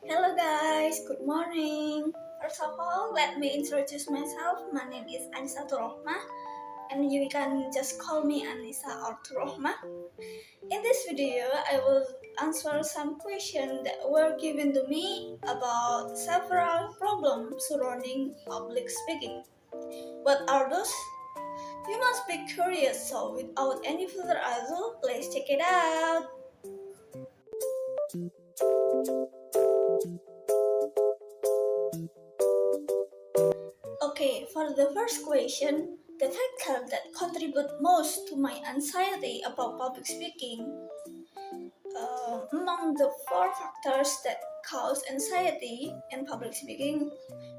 Hello guys, good morning. First of all, let me introduce myself. My name is Anisa Turrochmah, and you can just call me Anisa or Turrochmah. In this video, I will answer some questions that were given to me about several problems surrounding public speaking. What are those? You must be curious, so without any further ado, let's check it out. Okay, for the first question, the factor that contribute most to my anxiety about public speaking, among the four factors that cause anxiety in public speaking,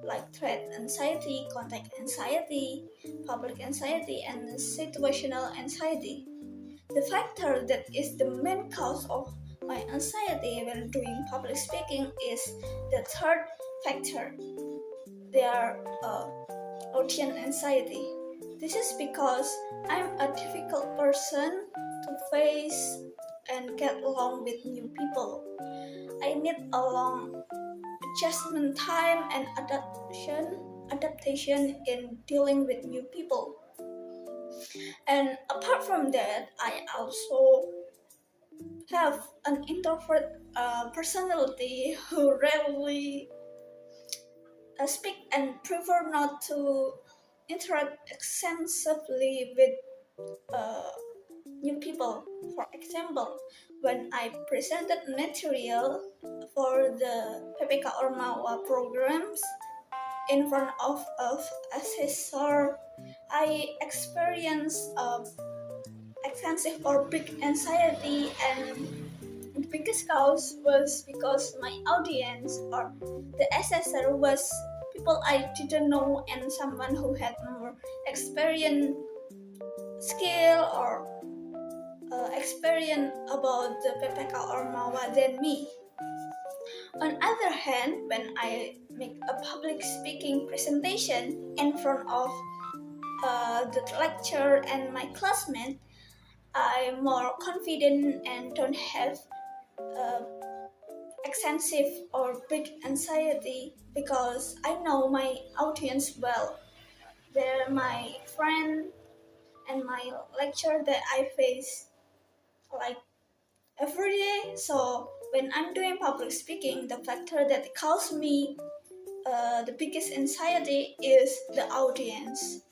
like threat anxiety, contact anxiety, public anxiety, and situational anxiety. The factor that is the main cause of my anxiety when doing public speaking is the third factor. They are audience anxiety. This is because I'm a difficult person to face and get along with new people. I need a long adjustment time and adaptation in dealing with new people. And apart from that, I also have an introvert personality who rarely speak and prefer not to interact extensively with new people. For example, when I presented material for the PPK ORMAWA programs in front of accessor, I experienced extensive or big anxiety, and the biggest cause was because my audience or the accessor was people I didn't know and someone who had more experience, skill, or experience about the PPK ORMAWA than me. On other hand, when I make a public speaking presentation in front of the lecturer and my classmates, I'm more confident and don't have uh, extensive or big anxiety because I know my audience well. They're my friend and my lecturer that I face like every day. So when I'm doing public speaking, the factor that causes me the biggest anxiety is the audience.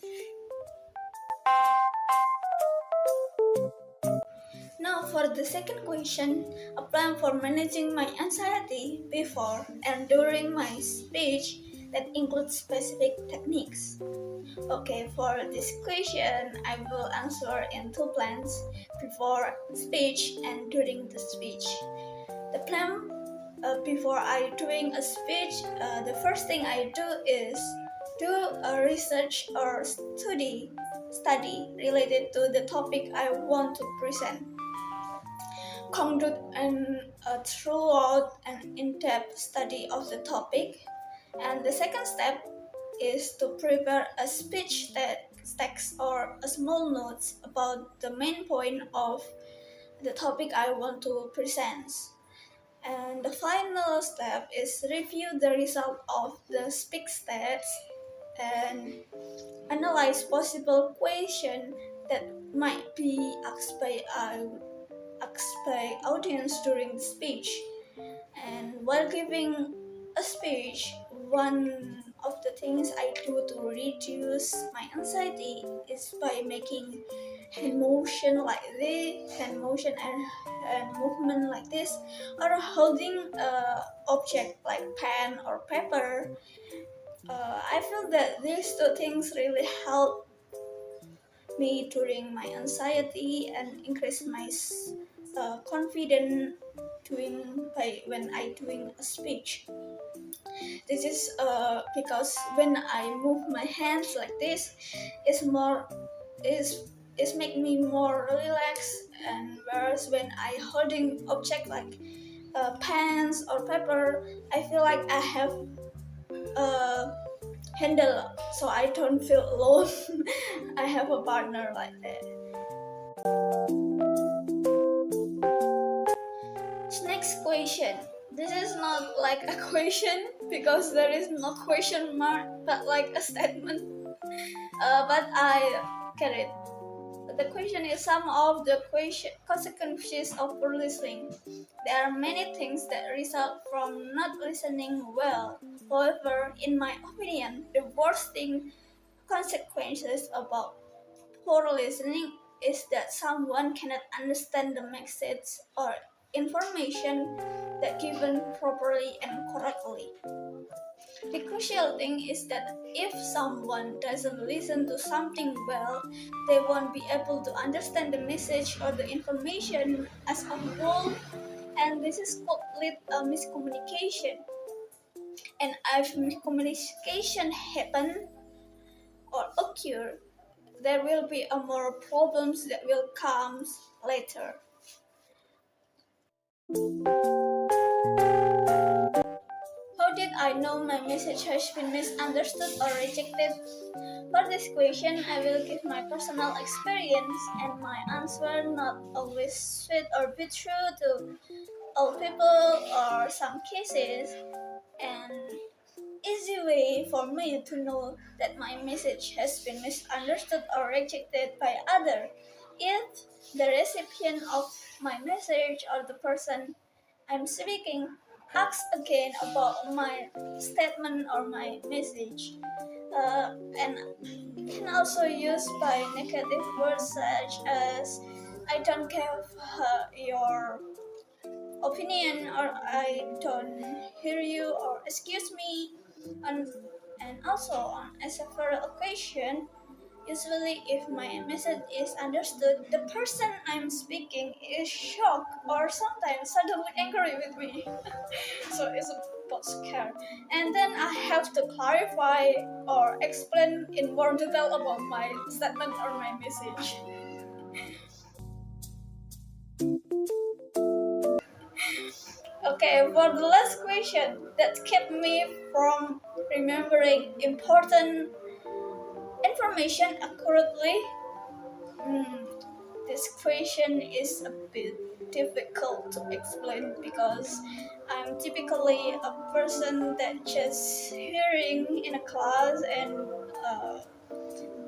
Now for the second question, a plan for managing my anxiety before and during my speech that includes specific techniques. Okay, for this question, I will answer in two plans: before speech and during the speech. The plan before I doing a speech, the first thing I do is do a research or study related to the topic I want to present. Conduct a throughout an in-depth study of the topic, and the second step is to prepare a speech text or a small notes about the main point of the topic I want to present. And the final step is review the result of the speech text and analyze possible questions that might be asked by audience during the speech. And while giving a speech, one of the things I do to reduce my anxiety is by making hand motion like this, hand motion and movement like this, or holding a object like pen or paper. I feel that these two things really help me during my anxiety and increase my confidence when I doing a speech. This is because when I move my hands like this, it's more is make me more relaxed, and whereas when I holding object like pens or paper, I feel like I have a handle, so I don't feel alone. I have a partner like that. Next question. This is not like a question because there is no question mark, but like a statement. But I get it. The question is some of the consequences of poor listening. There are many things that result from not listening well. However, in my opinion, the worst thing consequences about poor listening is that someone cannot understand the message or information that given properly and correctly. The crucial thing is that if someone doesn't listen to something well, they won't be able to understand the message or the information as a whole, and this is could lead a miscommunication. And if miscommunication happen or occur, there will be a more problems that will come later. How did I know my message has been misunderstood or rejected? For this question, I will give my personal experience, and my answer not always sweet or be true to all people or some cases. And easy way for me to know that my message has been misunderstood or rejected by other if the recipient of my message or the person I'm speaking asks again about my statement or my message, and can also use by negative words such as I don't give your opinion or I don't hear you or excuse me, and, and also on a several occasion. Usually, if my message is understood, the person I'm speaking is shocked or sometimes suddenly angry with me. So it's about scare. And then I have to clarify or explain in more detail about my statement or my message. Okay, for the last question that kept me from remembering important information accurately, this question is a bit difficult to explain because I'm typically a person that just hearing in a class and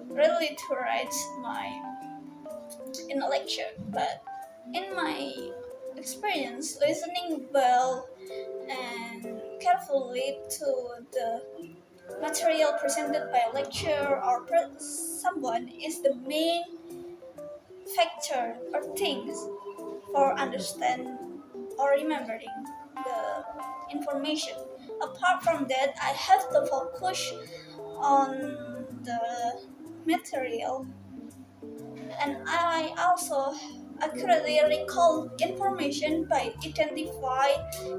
really to write my in a lecture. But in my experience, listening well and carefully to the material presented by a lecturer or someone is the main factor or things for understand or remembering the information. Apart from that, I have to focus on the material, and I also accurately recall information by identify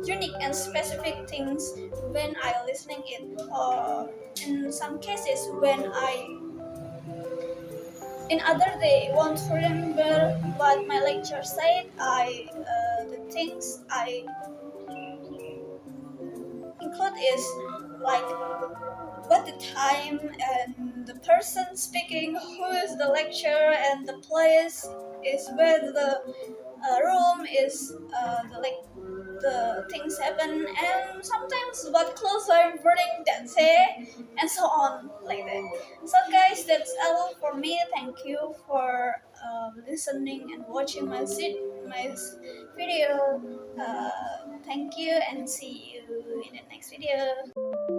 unique and specific things when I listening it, or in some cases when I in other day want to remember what my lecture said. The things I include is like what the time and the person speaking, who is the lecturer, and the place is where the room is, the things happen, and sometimes what clothes I'm wearing that day, and so on like that. So guys, that's all for me. Thank you for listening and watching my video. Thank you and see you in the next video.